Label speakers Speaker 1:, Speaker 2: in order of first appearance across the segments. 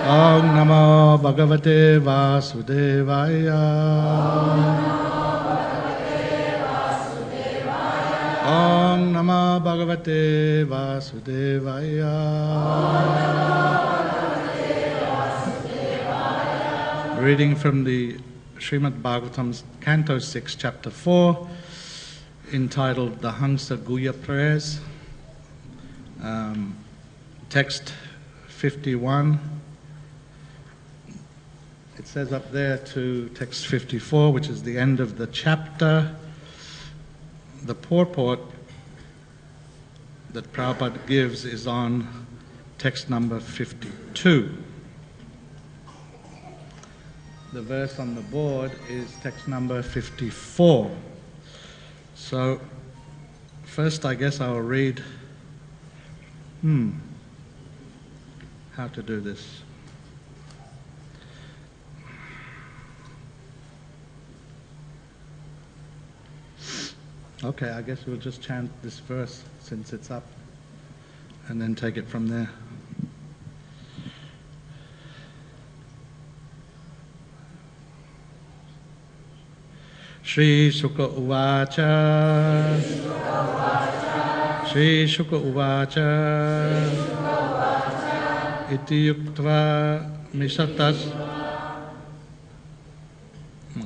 Speaker 1: Om Namo Bhagavate Vasudevaya. Om Namo Bhagavate Vasudevaya. Reading from the Srimad Bhagavatam's Canto 6, Chapter 4, entitled the Hamsa Guhya Prayers. Text 51. It says up there to text 54, which is the end of the chapter. The purport that Prabhupada gives is on text number 52. The verse on the board is text number 54. So, first I guess I'll read how to do this. Okay, I guess we'll just chant this verse since it's up and then take it from there. Shri Sukha Uvacha Shri Sukha Uvacha Iti Yuktva Misatas.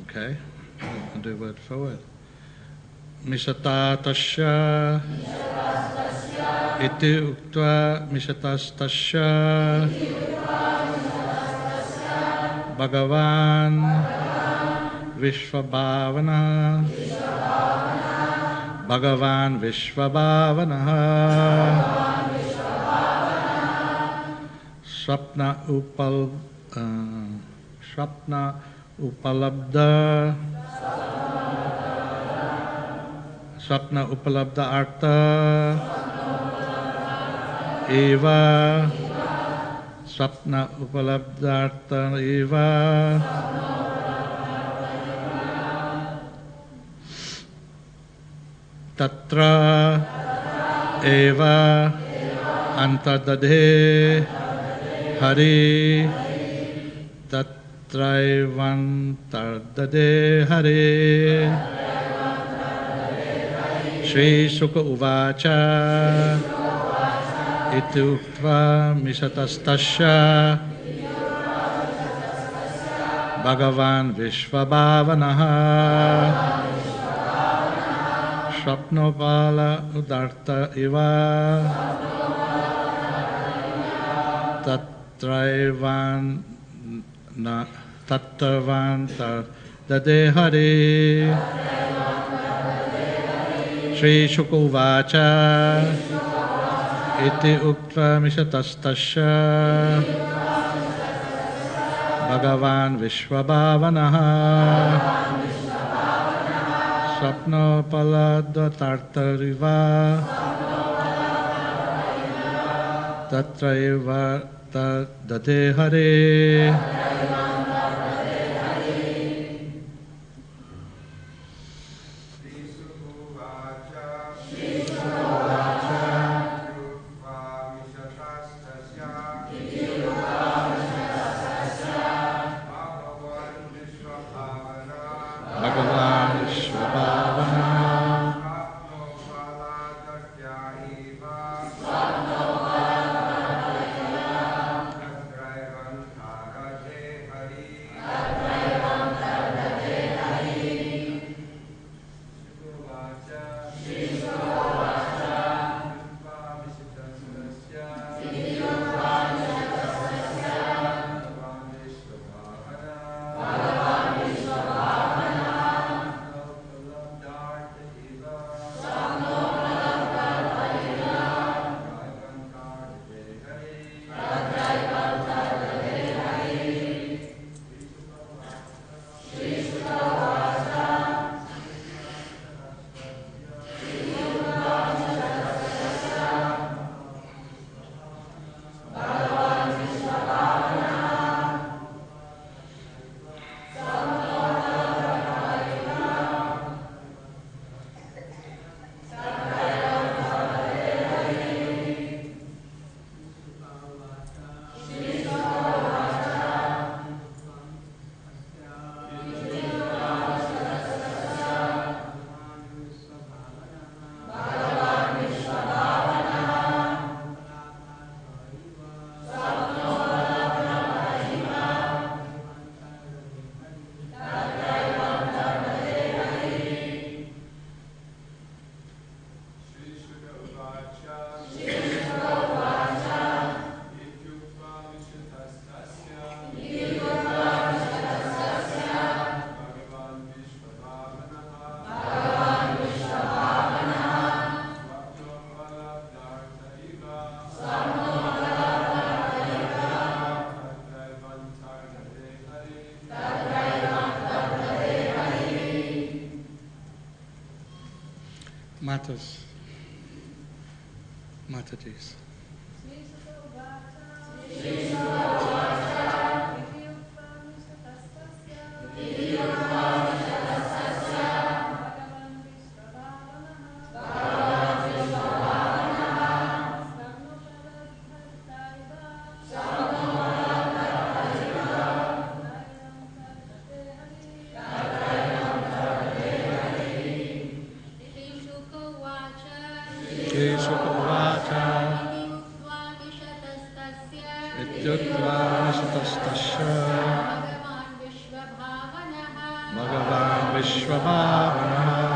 Speaker 1: Okay, I'll do word for word. Misatatasya Iti Uktva Misatastasya Bhagavan Vishvabhavana Bhagavan Vishvabhavana Swapna Upalabdha Swapna Upalabdha Artha Eva Swapna Upalabdha Artha Eva Tatra Eva Antardade Hari Tatraivantardade Hari Shri Sukha Uvacha Iti Uktva Misatastasya Bhagavan Vishvabhavanaha Swapnopala Udarta Iva Tattavanta Dade Hari Shri Sukha Uvacha Iti Uktva Misatastasya Bhagavan Vishvabhavanaha Swapnopala Tatraiva Dade Hari Matas. Matatis. Bhagavan Vishwabhavanah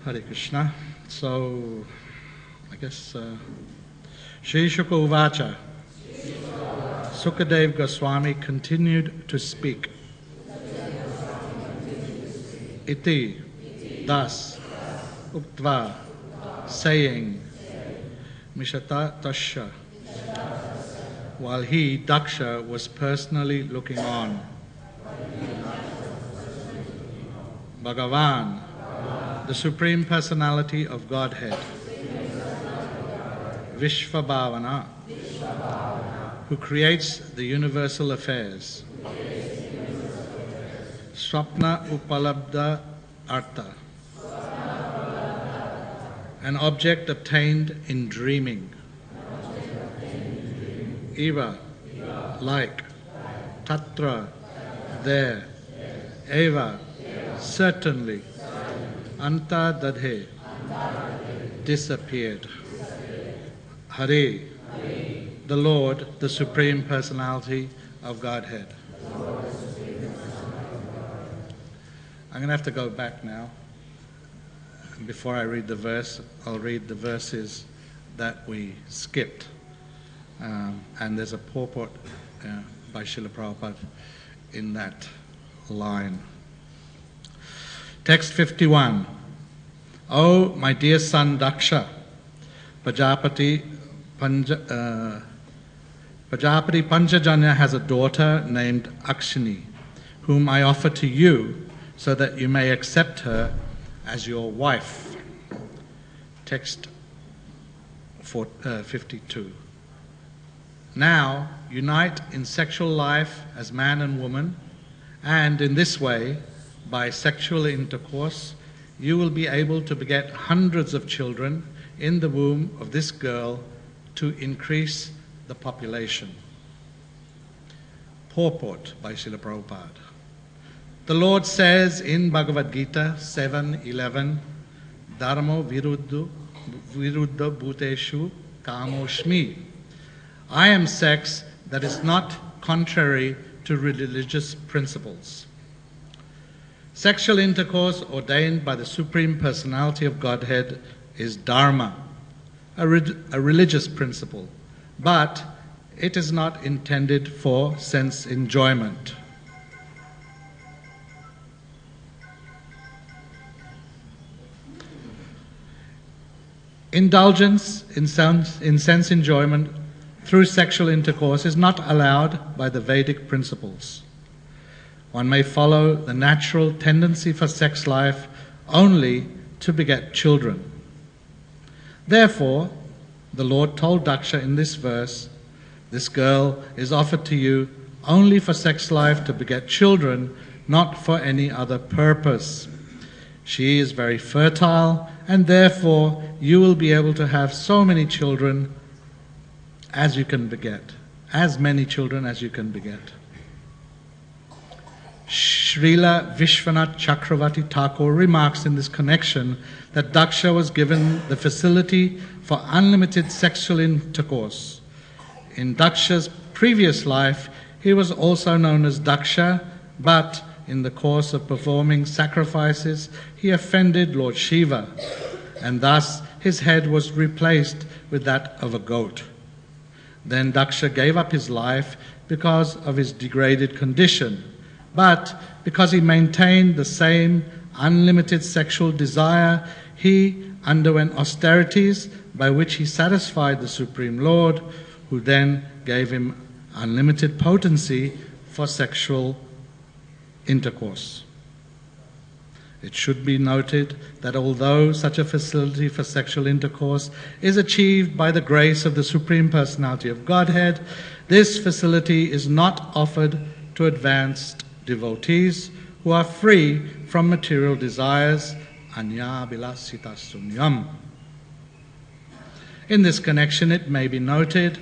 Speaker 1: Hare Krishna. So, I guess Shri Shuka Uvacha. Sukadev Goswami continued to speak. Iti, thus, Uktva, saying, Mishata Tasha, while he, Daksha, was personally looking on. Bhagavan, the Supreme Personality of Godhead, Vishvabhavana, who creates the universal affairs, Swapna Upalabdha Artha, an object obtained in dreaming, Eva, like, Tatra, there, Eva, certainly, Anta Dadhe, disappeared. Hare, the Lord, the Supreme Personality of Godhead. I'm going to have to go back now. Before I read the verse, I'll read the verses that we skipped. And there's a purport by Srila Prabhupada in that line. Text 51. Oh, my dear son Daksha, Prajapati Panchajanya has a daughter named Akshini, whom I offer to you so that you may accept her as your wife. Text 52. Now, unite in sexual life as man and woman, and in this way, by sexual intercourse, you will be able to beget hundreds of children in the womb of this girl to increase the population. Purport by Srila Prabhupada. The Lord says in Bhagavad Gita 7:11, Dharmo viruddha bhuteshu kamoshmi. I am sex that is not contrary to religious principles. Sexual intercourse ordained by the Supreme Personality of Godhead is dharma, a religious principle, but it is not intended for sense enjoyment. Indulgence in sense enjoyment through sexual intercourse is not allowed by the Vedic principles. One may follow the natural tendency for sex life only to beget children. Therefore, the Lord told Daksha in this verse, this girl is offered to you only for sex life to beget children, not for any other purpose. She is very fertile, and therefore you will be able to have so many children as you can beget, as many children as you can beget. Srila Vishwanath Chakravarti Thakur remarks in this connection that Daksha was given the facility for unlimited sexual intercourse. In Daksha's previous life, he was also known as Daksha, but in the course of performing sacrifices, he offended Lord Shiva, and thus his head was replaced with that of a goat. Then Daksha gave up his life because of his degraded condition, but because he maintained the same unlimited sexual desire, he underwent austerities by which he satisfied the Supreme Lord, who then gave him unlimited potency for sexual intercourse. It should be noted that although such a facility for sexual intercourse is achieved by the grace of the Supreme Personality of Godhead, this facility is not offered to advanced devotees who are free from material desires, anya bilasita sunyam. In this connection, it may be noted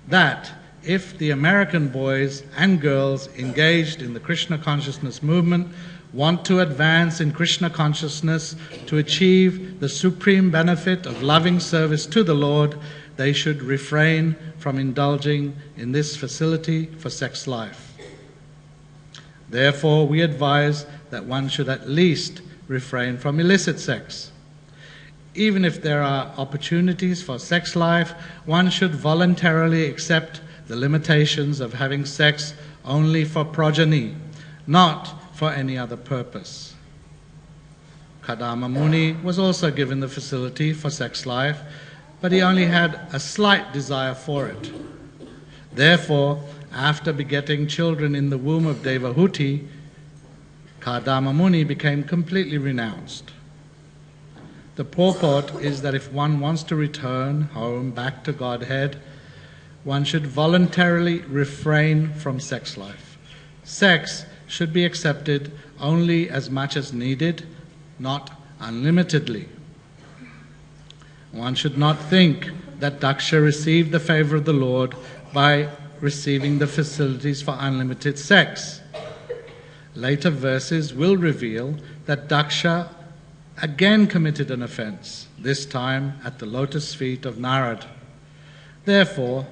Speaker 1: that if the American boys and girls engaged in the Krishna consciousness movement want to advance in Krishna consciousness to achieve the supreme benefit of loving service to the Lord, they should refrain from indulging in this facility for sex life. Therefore, we advise that one should at least refrain from illicit sex. Even if there are opportunities for sex life, one should voluntarily accept the limitations of having sex only for progeny, not for any other purpose. Kadama Muni was also given the facility for sex life, but he only had a slight desire for it. Therefore, after begetting children in the womb of Devahuti, Kadama Muni became completely renounced. The purport is that if one wants to return home back to Godhead, one should voluntarily refrain from sex life. Sex should be accepted only as much as needed, not unlimitedly. One should not think that Daksha received the favor of the Lord by receiving the facilities for unlimited sex. Later verses will reveal that Daksha again committed an offense, this time at the lotus feet of Narad. Therefore,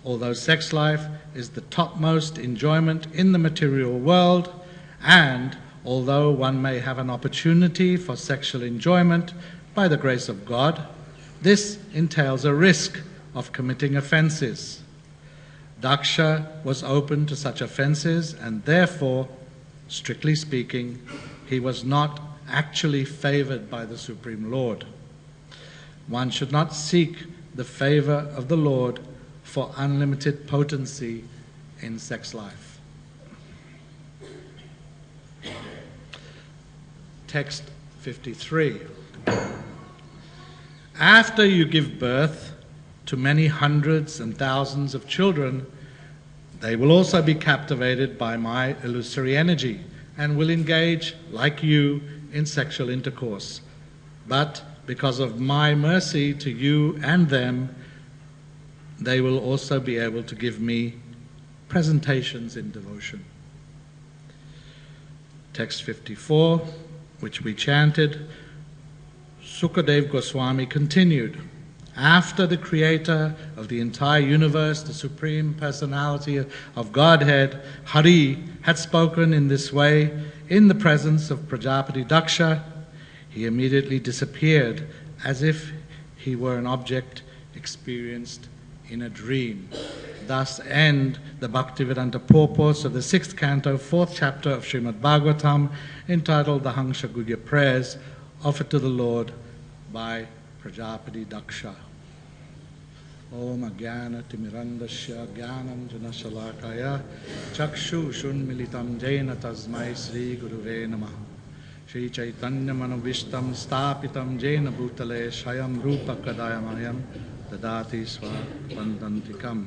Speaker 1: although sex life is the topmost enjoyment in the material world, and although one may have an opportunity for sexual enjoyment by the grace of God, this entails a risk of committing offenses. Daksha was open to such offenses, and therefore, strictly speaking, he was not actually favored by the Supreme Lord. One should not seek the favor of the Lord for unlimited potency in sex life. Text 53. After you give birth to many hundreds and thousands of children, they will also be captivated by my illusory energy and will engage, like you, in sexual intercourse. But because of my mercy to you and them, they will also be able to give me presentations in devotion. Text 54, which we chanted, Sukadev Goswami continued, after the creator of the entire universe, the Supreme Personality of Godhead, Hari, had spoken in this way in the presence of Prajapati Daksha, he immediately disappeared as if he were an object experienced in a dream. Thus end the Bhaktivedanta purports of the 6th canto, 4th chapter of Srimad Bhagavatam, entitled the Hangsha Prayers offered to the Lord by Prajapati Daksha. Om Agyana Timirandasya Gyanam Janashalakaya Chakshu Shunmilitam Jaina Tasmai Sri Guruve Namah Shri Chaitanya Manavishtam Stapitam Jaina Bhutale Shayam Rupa Kadayamayam Dadati Swa Vandantikam.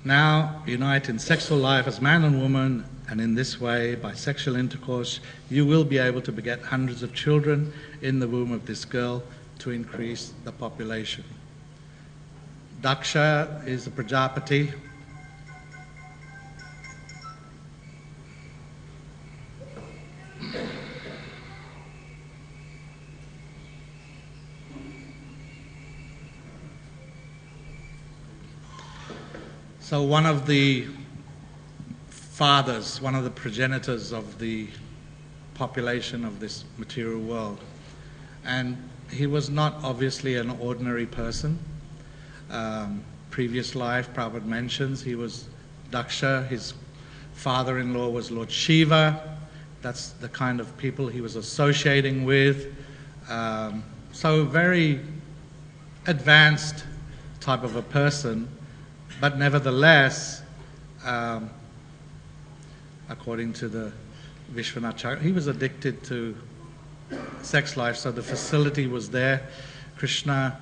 Speaker 1: Now, unite in sexual life as man and woman, and in this way, by sexual intercourse, you will be able to beget hundreds of children in the womb of this girl to increase the population. Daksha is the Prajapati. So one of the fathers, one of the progenitors of the population of this material world. And he was not obviously an ordinary person. Previous life, Prabhupada mentions, he was Daksha, his father-in-law was Lord Shiva. That's the kind of people he was associating with. So very advanced type of a person, but nevertheless, according to the Vishwanath Chakravarti, he was addicted to sex life, so the facility was there. Krishna,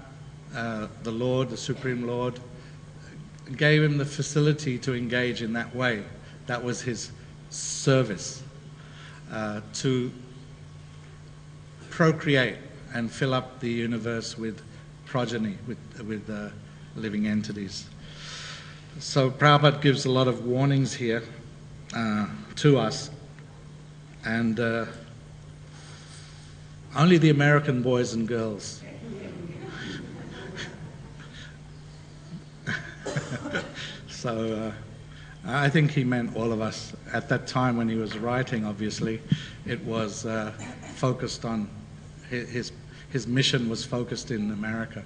Speaker 1: the Lord, the Supreme Lord, gave him the facility to engage in that way. That was his service, to procreate and fill up the universe with progeny, with living entities. So Prabhupada gives a lot of warnings here to us, and only the American boys and girls. So I think he meant all of us. At that time when he was writing, obviously, it was focused on, his mission was focused in America.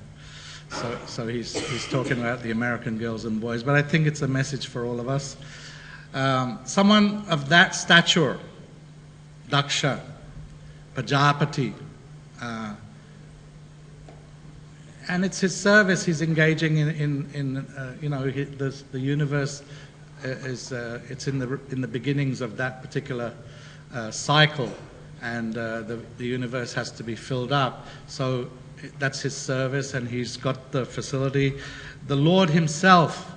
Speaker 1: So he's talking about the American girls and boys, but I think it's a message for all of us. Someone of that stature, Daksha, Prajapati, and it's his service. He's engaging in you know, the universe is it's in the beginnings of that particular cycle, and the universe has to be filled up. So that's his service, and he's got the facility. The Lord himself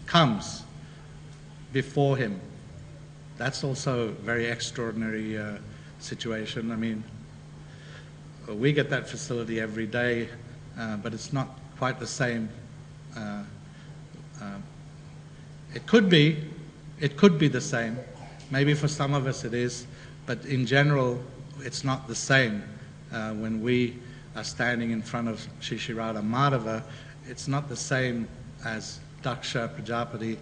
Speaker 1: comes before him. That's also a very extraordinary situation. I mean, we get that facility every day, but it's not quite the same. It could be the same. Maybe for some of us it is, but in general, it's not the same. When we are standing in front of Shri Radha Madhava, it's not the same as Daksha Prajapati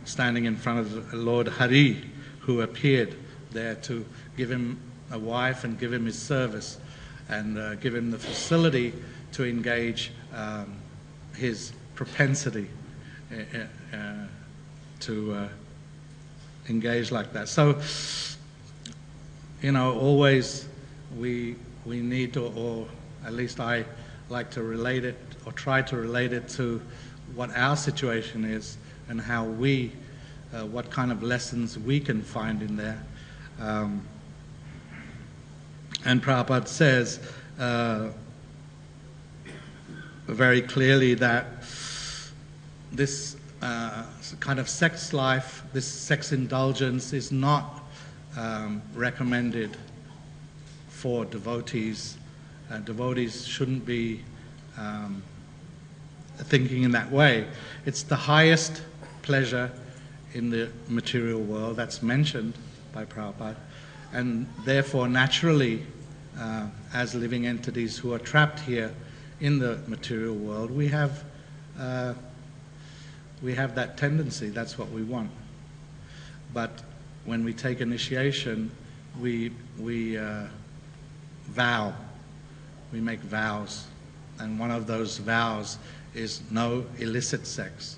Speaker 1: standing in front of Lord Hari, who appeared there to give him a wife and give him his service and give him the facility to engage his propensity to engage like that. So, you know, always we need to, or at least I like to relate it, or try to relate it to what our situation is and how we, what kind of lessons we can find in there. And Prabhupada says very clearly that this kind of sex life, this sex indulgence is not recommended for devotees. Devotees shouldn't be thinking in that way. It's the highest pleasure in the material world that's mentioned by Prabhupada, and therefore naturally as living entities who are trapped here in the material world, we have that tendency. That's what we want. But when we take initiation, we vow. We make vows, and one of those vows is no illicit sex.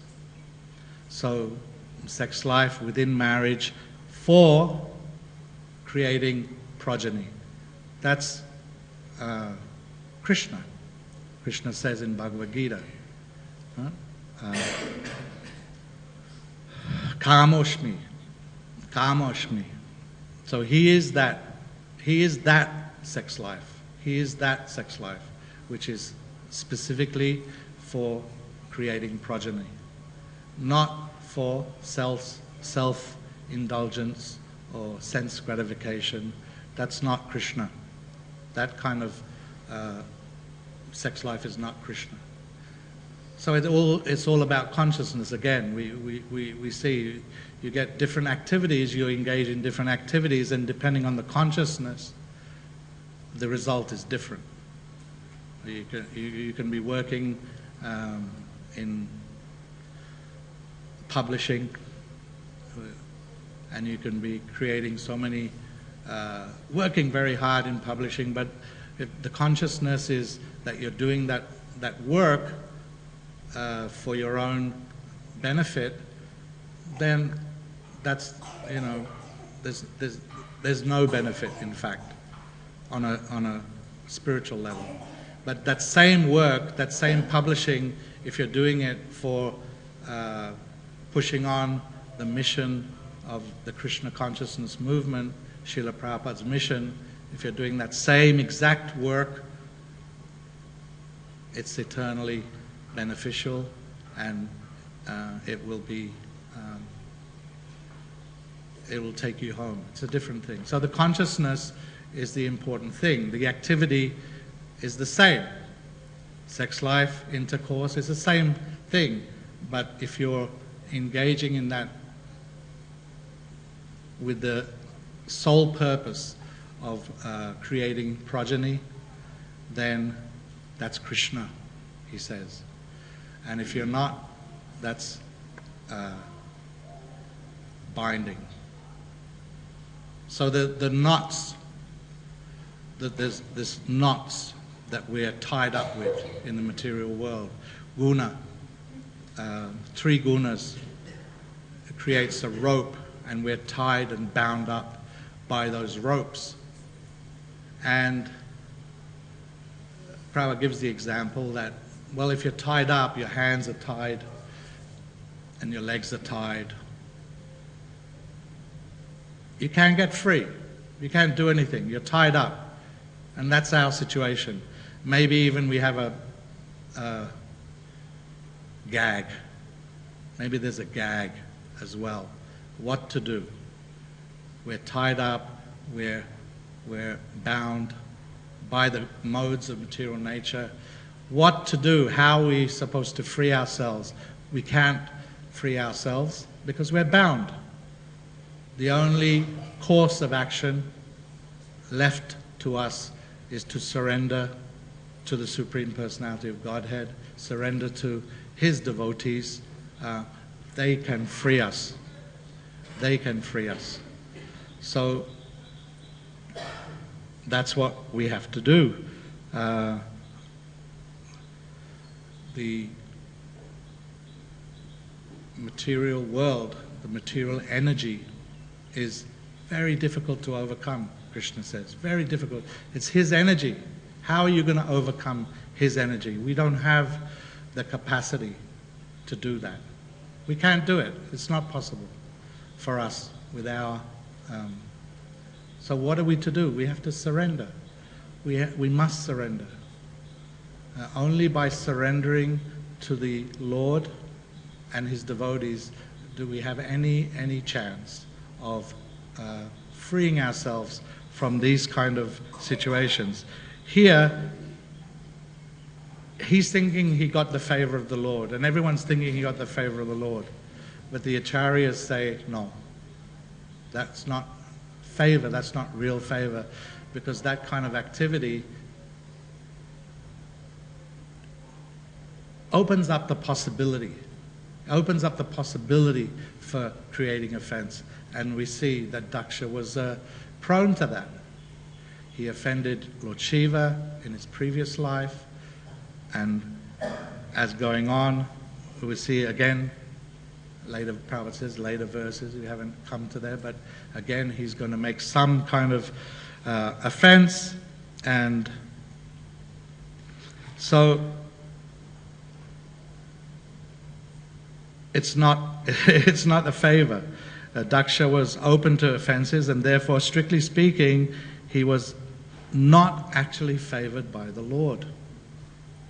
Speaker 1: So sex life within marriage for creating progeny. That's Krishna. Krishna says in Bhagavad Gita, Kamoshmi, Kamoshmi. So he is that sex life. He is that sex life, which is specifically for creating progeny, not for self-indulgence or sense gratification. That's not Krishna. That kind of sex life is not Krishna. So it's all about consciousness again. We see you get different activities, you engage in different activities, and depending on the consciousness, the result is different. You can be working in publishing, and you can be creating so many, working very hard in publishing, but if the consciousness is that you're doing that work for your own benefit, then that's, there's no benefit, in fact, on a spiritual level. But that same work, that same publishing, if you're doing it for pushing on the mission of the Krishna consciousness movement, Srila Prabhupada's mission, if you're doing that same exact work, it's eternally beneficial, and it will take you home. It's a different thing. So the consciousness is the important thing. The activity is the same. Sex life, intercourse is the same thing. But if you're engaging in that with the sole purpose of creating progeny, then that's Krishna, he says. And if you're not, that's binding. So the knots, there's knots that we're tied up with in the material world. Guna, 3 gunas, it creates a rope, and we're tied and bound up by those ropes. And Prabhupada gives the example that, well, if you're tied up, your hands are tied and your legs are tied, you can't get free. You can't do anything. You're tied up. And that's our situation. Maybe even we have a gag. Maybe there's a gag as well. What to do? We're tied up. We're bound by the modes of material nature. What to do? How are we supposed to free ourselves? We can't free ourselves because we're bound. The only course of action left to us is to surrender to the Supreme Personality of Godhead, surrender to His devotees. They can free us. They can free us. So that's what we have to do. The material world, the material energy, is very difficult to overcome, Krishna says. Very difficult. It's His energy. How are you going to overcome His energy? We don't have the capacity to do that. We can't do it. It's not possible for us with our... So what are we to do? We have to surrender. We must surrender. Only by surrendering to the Lord and His devotees do we have any chance of freeing ourselves from these kind of situations. Here, he's thinking he got the favor of the Lord, and everyone's thinking he got the favor of the Lord. But the acharyas say, no, that's not favor, that's not real favor, because that kind of activity opens up the possibility for creating offense. And we see that Daksha was prone to that. He offended Lord Shiva in his previous life, and as going on, we see again, later, Prabhupada says, later verses, we haven't come to there, but again, he's going to make some kind of offense, and so it's not a favor. Daksha was open to offenses, and therefore, strictly speaking, he was not actually favored by the Lord.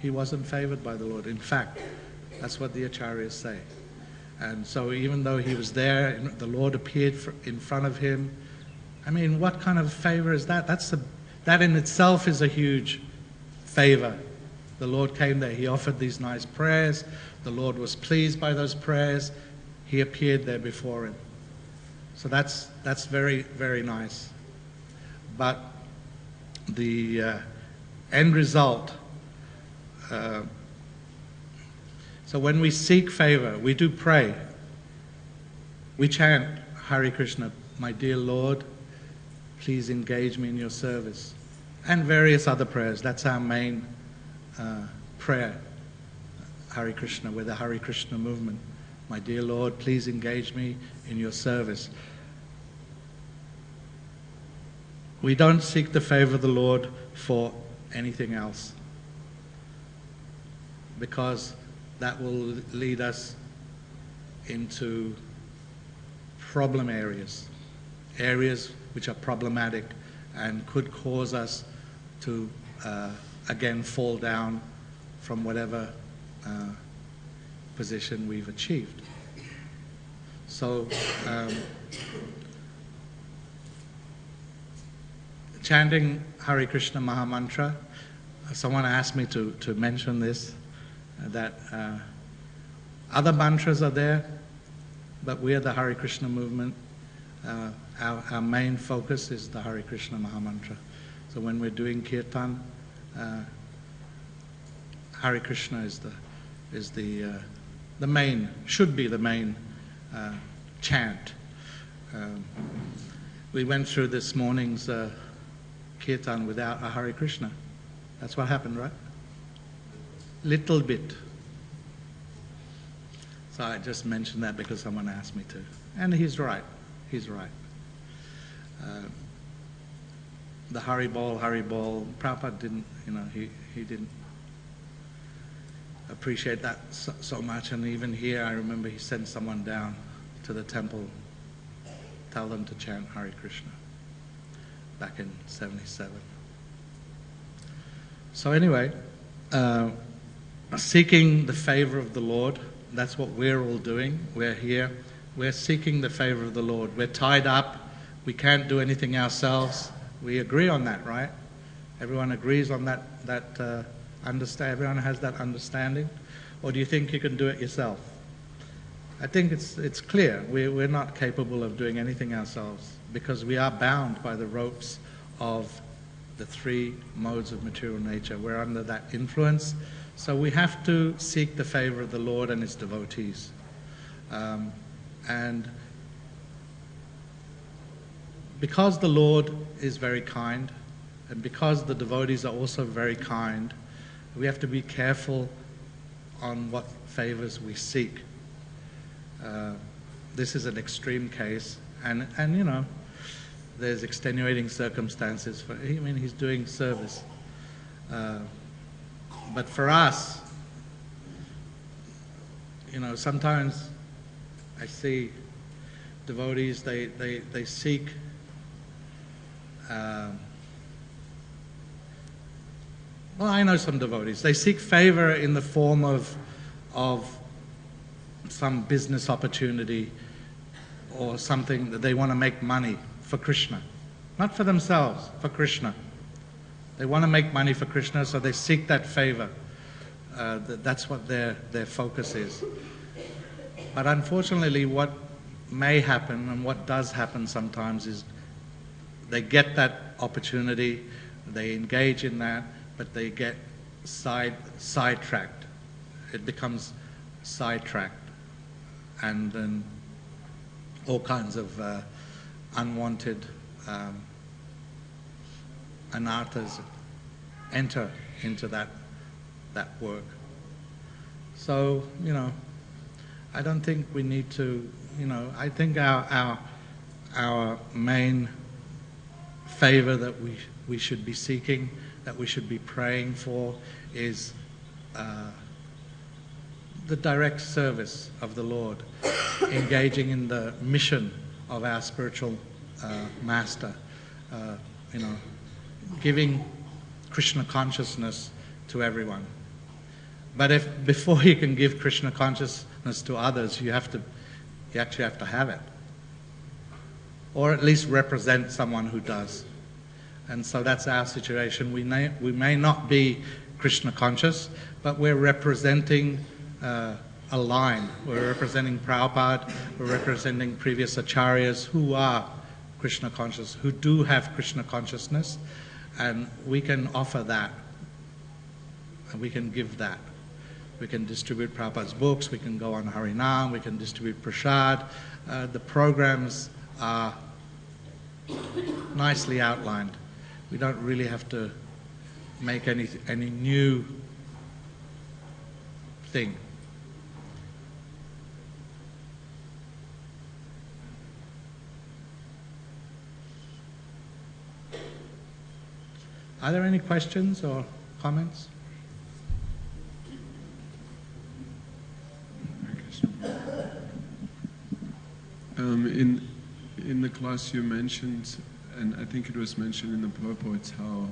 Speaker 1: He wasn't favored by the Lord. In fact, that's what the acharyas say. And so even though he was there, and the Lord appeared in front of him, I mean, what kind of favor is that? That in itself is a huge favor The Lord came there. He offered these nice prayers. The Lord was pleased by those prayers. He appeared there before him. So that's very, very nice. But the end result, so when we seek favor, we do pray. We chant Hare Krishna, my dear Lord, please engage me in your service. And various other prayers. That's our main prayer, Hare Krishna, with the Hare Krishna movement. My dear Lord, please engage me in your service. We don't seek the favor of the Lord for anything else, because that will lead us into problem areas which are problematic and could cause us to again fall down from whatever position we've achieved. So chanting Hare Krishna Mahamantra, someone asked me to mention this, that other mantras are there, but we are the Hare Krishna movement. Our main focus is the Hare Krishna Mahamantra. So when we're doing kirtan, Hare Krishna is the main, should be the main chant. We went through this morning's kirtan without a Hare Krishna. That's what happened, right? Little bit. So I just mentioned that because someone asked me to. And he's right. He's right. The Haribol, Prabhupada didn't, he didn't appreciate that so much. And even here, I remember he sent someone down to the temple, tell them to chant Hare Krishna, back in '77. So anyway, seeking the favor of the Lord, that's what we're all doing. We're here. We're seeking the favor of the Lord. We're tied up. We can't do anything ourselves. We agree on that, right? Everyone agrees on that understand. Everyone has that understanding. Or do you think you can do it yourself? I think it's clear. We're not capable of doing anything ourselves because we are bound by the ropes of the three modes of material nature. We're under that influence. So we have to seek the favor of the Lord and His devotees. And because the Lord is very kind, and because the devotees are also very kind, we have to be careful on what favors we seek. This is an extreme case, and there's extenuating circumstances for. I mean, he's doing service, but for us, sometimes I see devotees. They seek. Well, I know some devotees. They seek favor in the form of some business opportunity or something that they want to make money for Krishna. Not for themselves, for Krishna. They want to make money for Krishna, so they seek that favor. That's what their focus is. But unfortunately, what may happen, and what does happen sometimes, is they get that opportunity, they engage in that, but they get sidetracked. It becomes sidetracked, and then all kinds of unwanted anarthas enter into that work. So I don't think we need to. I think our main favor that we should be seeking, that we should be praying for, is the direct service of the Lord, engaging in the mission of our spiritual master, giving Krishna consciousness to everyone. But before you can give Krishna consciousness to others, you actually have to have it, or at least represent someone who does. And so that's our situation. We may not be Krishna conscious, but we're representing a line. We're representing Prabhupada, we're representing previous acharyas who are Krishna conscious, who do have Krishna consciousness, and we can offer that, and we can give that. We can distribute Prabhupada's books, we can go on Harinam, we can distribute Prasad. The programs are nicely outlined. We don't really have to make any new thing. Are there any questions or comments?
Speaker 2: In the class you mentioned, and I think it was mentioned in the purports, how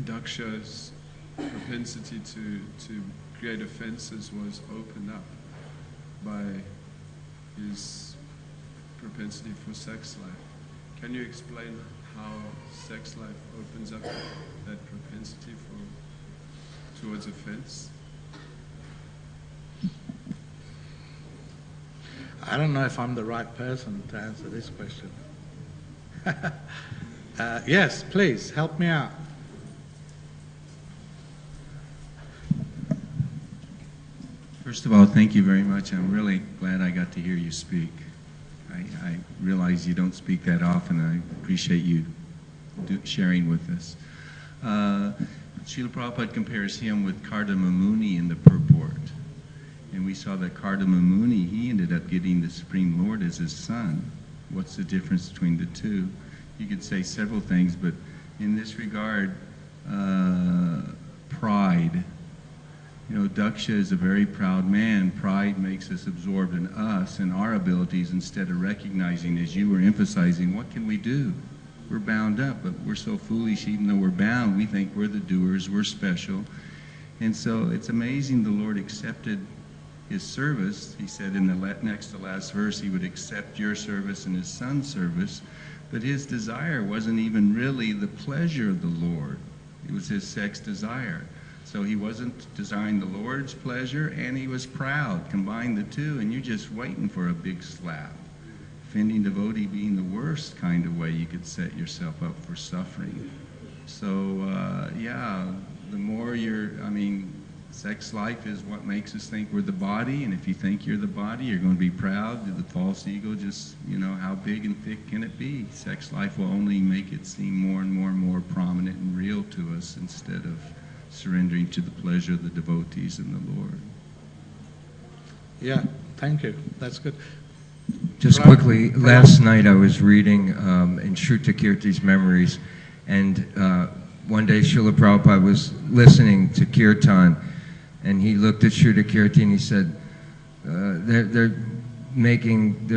Speaker 2: Daksha's propensity to create offenses was opened up by his propensity for sex life. Can you explain how sex life opens up that propensity towards offense?
Speaker 1: I don't know if I'm the right person to answer this question. Yes, please, help me out.
Speaker 3: First of all, thank you very much. I'm really glad I got to hear you speak. I realize you don't speak that often, and I appreciate you sharing with us. Srila Prabhupada compares him with Kardama Muni in the purport. And we saw that Kardama Muni, he ended up getting the Supreme Lord as his son. What's the difference between the two? You could say several things, but in this regard, pride. You know, Daksha is a very proud man. Pride makes us absorbed in us and our abilities instead of recognizing, as you were emphasizing, what can we do? We're bound up, but we're so foolish. Even though we're bound, we think we're the doers, we're special. And so it's amazing the Lord accepted his service. He said in the next to last verse, he would accept your service and his son's service, but his desire wasn't even really the pleasure of the Lord. It was his sex desire. So he wasn't desiring the Lord's pleasure, and he was proud. Combine the two, and you're just waiting for a big slap. Offending devotee being the worst kind of way you could set yourself up for suffering. So, yeah, the more sex life is what makes us think we're the body, and if you think you're the body, you're going to be proud. The false ego, just, how big and thick can it be? Sex life will only make it seem more and more and more prominent and real to us instead of surrendering to the pleasure of the devotees and the Lord.
Speaker 1: Yeah, thank you. That's good.
Speaker 4: Just quickly, last night I was reading in Shrutakirti's memories, and one day Srila Prabhupada was listening to Kirtan, and he looked at Shrutakirti and he said, they're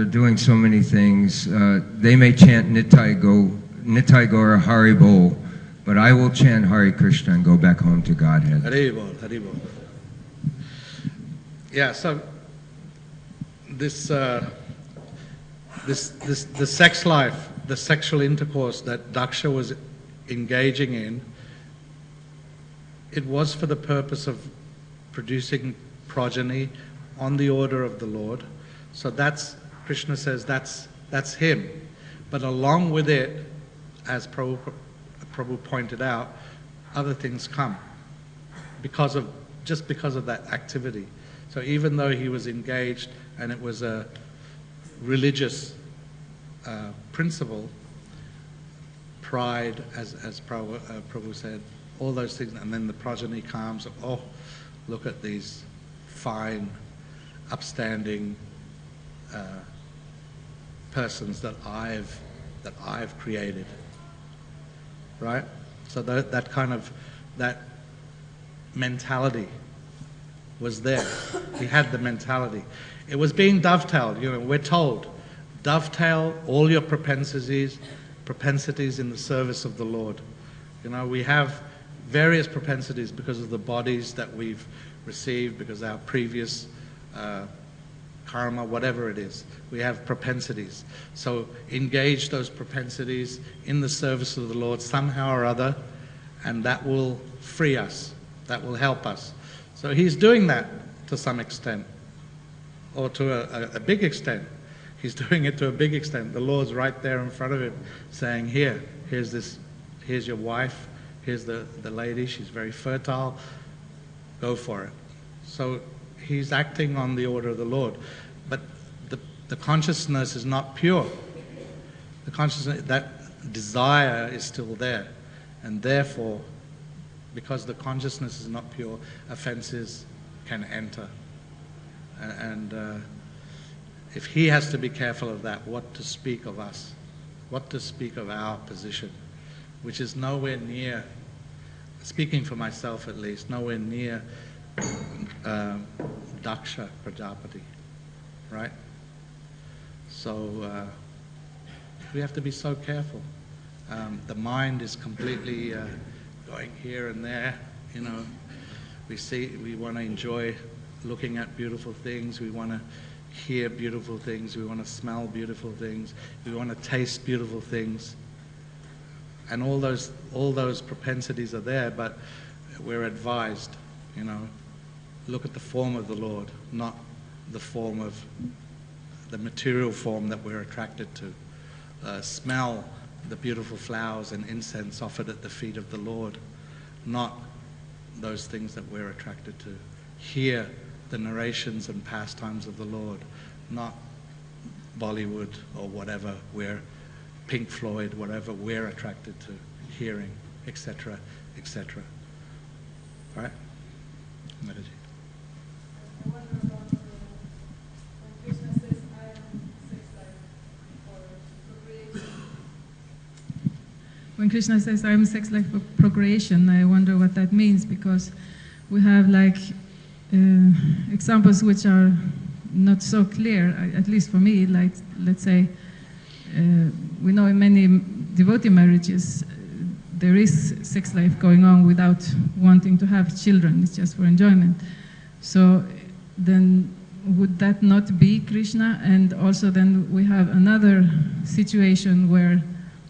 Speaker 4: doing so many things. They may chant Nitai Gaura Hari Bol, but I will chant Hare Krishna and go back home to Godhead.
Speaker 1: Hari Bol, Hari Bol. Yeah, so the sex life, the sexual intercourse that Daksha was engaging in, it was for the purpose of producing progeny on the order of the Lord. So that's, Krishna says, that's him. But along with it, as Prabhu pointed out, other things come just because of that activity. So even though he was engaged and it was a religious principle, pride, as Prabhu said, all those things, and then the progeny comes. Oh, look at these fine, upstanding persons that I've created, right? So that kind of mentality was there. He had the mentality. It was being dovetailed. We're told, dovetail all your propensities in the service of the Lord. We have various propensities because of the bodies that we've received, because our previous karma, whatever it is. We have propensities. So engage those propensities in the service of the Lord somehow or other, and that will free us that will help us. So he's doing that to some extent, or to a big extent. He's doing it to a big extent. The Lord's right there in front of him saying, here's your wife, here's the lady, she's very fertile, go for it. So he's acting on the order of the Lord. But the consciousness is not pure. The consciousness, that desire is still there. And therefore, because the consciousness is not pure, offenses can enter. And if he has to be careful of that, what to speak of us, what to speak of our position, which is nowhere near, speaking for myself at least, nowhere near Daksha Prajapati, right? So we have to be so careful. The mind is completely going here and there, you know. We want to enjoy looking at beautiful things, we want to hear beautiful things, we want to smell beautiful things, we want to taste beautiful things. And all those propensities are there, but we're advised, you know, look at the form of the Lord, not the form of the material form that we're attracted to. Smell the beautiful flowers and incense offered at the feet of the Lord, not those things that we're attracted to. Hear the narrations and pastimes of the Lord, not Bollywood or whatever Pink Floyd, whatever we're attracted to, hearing, etc., etc. Right? Mataji.
Speaker 5: I wonder about when Krishna says, I am sex life for procreation. When Krishna says, I am sex life for procreation, I wonder what that means, because we have like examples which are not so clear, at least for me, like let's say, we know in many devotee marriages there is sex life going on without wanting to have children, it's just for enjoyment. So then would that not be Krishna? And also then we have another situation where,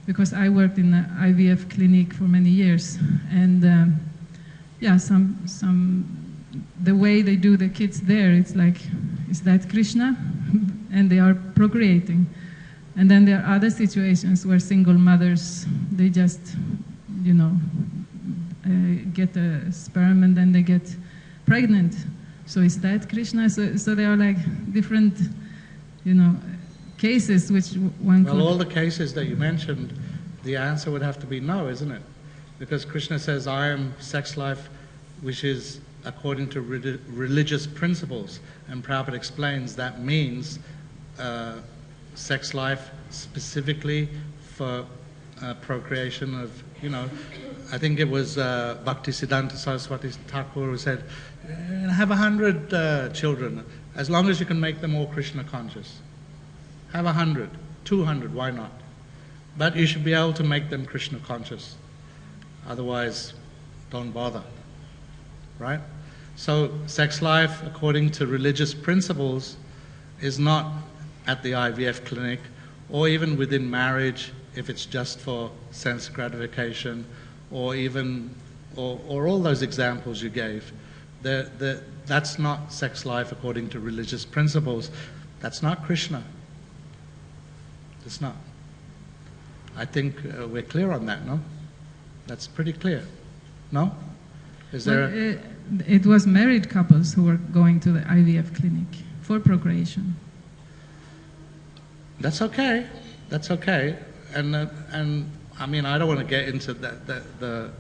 Speaker 5: because I worked in an IVF clinic for many years, and yeah, the way they do the kids there, it's like, is that Krishna? And they are procreating. And then there are other situations where single mothers, they just, you know, get a sperm and then they get pregnant. So is that Krishna? So there are like different, you know, cases which one could...
Speaker 1: Well, all the cases that you mentioned, the answer would have to be no, isn't it? Because Krishna says, I am sex life, which is according to religious principles. And Prabhupada explains that means sex life specifically for procreation of, you know, I think it was Bhaktisiddhanta Saraswati Thakur who said, have 100 children, as long as you can make them all Krishna conscious. Have 100, 200, why not? But you should be able to make them Krishna conscious. Otherwise, don't bother, right? So sex life, according to religious principles, is not at the IVF clinic, or even within marriage, if it's just for sense gratification, or even, or all those examples you gave. That's not sex life according to religious principles. That's not Krishna. It's not. I think we're clear on that, no? That's pretty clear, no? Is there?
Speaker 5: Well, it was married couples who were going to the IVF clinic for procreation.
Speaker 1: That's okay. That's okay. And I mean, I don't want to get into the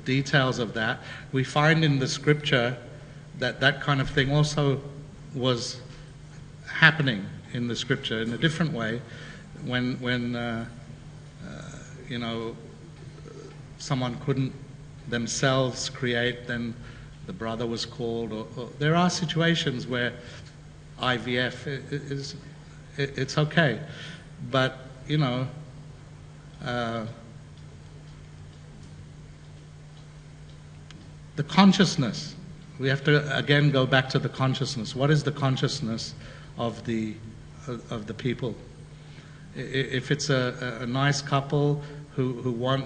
Speaker 1: details of that. We find in the scripture that that kind of thing also was happening in the scripture in a different way. When you know, someone couldn't themselves create, then the brother was called. Or there are situations where IVF it's okay, but you know, the consciousness. We have to again go back to the consciousness. What is the consciousness of the people? If it's a nice couple who want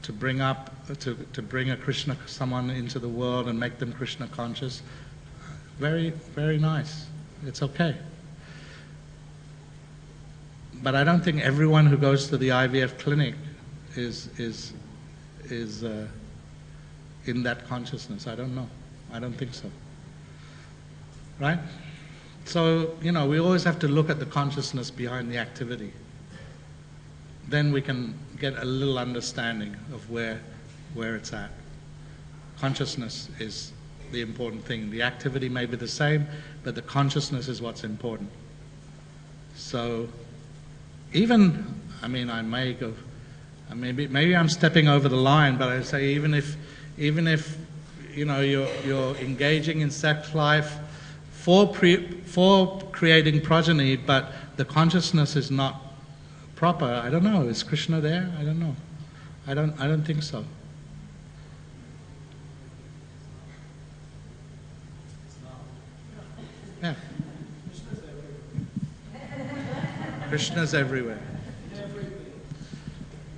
Speaker 1: to bring up, to bring a Krishna, someone into the world and make them Krishna conscious, very, very nice. It's okay. But I don't think everyone who goes to the IVF clinic is in that consciousness. I don't know. I don't think so. Right? So, you know, we always have to look at the consciousness behind the activity. Then we can get a little understanding of where it's at. Consciousness is the important thing. The activity may be the same, but the consciousness is what's important. So, even, I mean, I may go, maybe I'm stepping over the line, but I say even if you know you're engaging in sex life for creating progeny, but the consciousness is not proper. I don't know. Is Krishna there? I don't know. I don't think so. Yeah. Krishna's everywhere.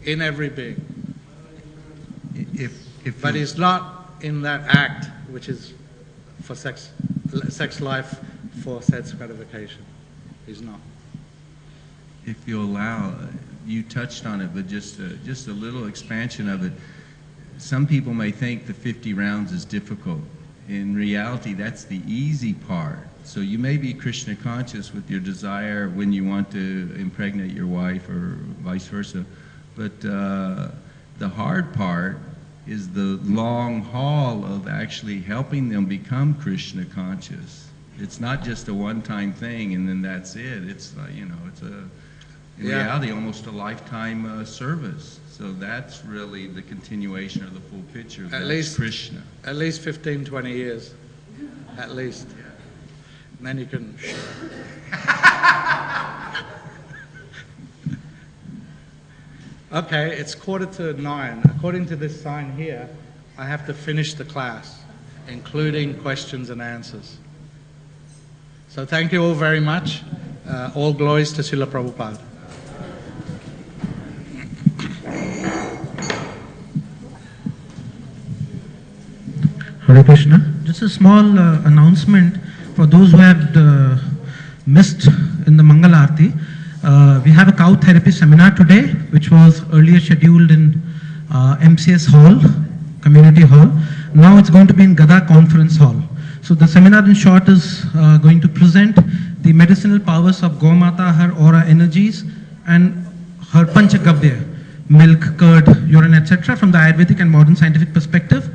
Speaker 1: In every being. But he's not in that act which is for sex life for sex gratification. He's not.
Speaker 3: If you allow, you touched on it, but just a little expansion of it. Some people may think the 50 rounds is difficult. In reality, that's the easy part. So you may be Krishna conscious with your desire when you want to impregnate your wife or vice versa. But the hard part is the long haul of actually helping them become Krishna conscious. It's not just a one-time thing and then that's it. It's you know, it's in reality almost a lifetime service. So that's really the continuation of the full picture.
Speaker 1: At least
Speaker 3: Krishna.
Speaker 1: At least 15, 20 years. At least.
Speaker 3: Yeah.
Speaker 1: And then you can. Okay, it's 8:45. According to this sign here, I have to finish the class, including questions and answers. So thank you all very much. All glories to Srila Prabhupada.
Speaker 6: Hare Krishna. Just a small announcement for those who had missed in the Mangal Aarti. We have a cow therapy seminar today, which was earlier scheduled in MCS Hall, Community Hall. Now it's going to be in Gada Conference Hall. So the seminar in short is going to present the medicinal powers of Gomata, her aura energies, and her Panchagavya, milk, curd, urine, etc. from the Ayurvedic and modern scientific perspective.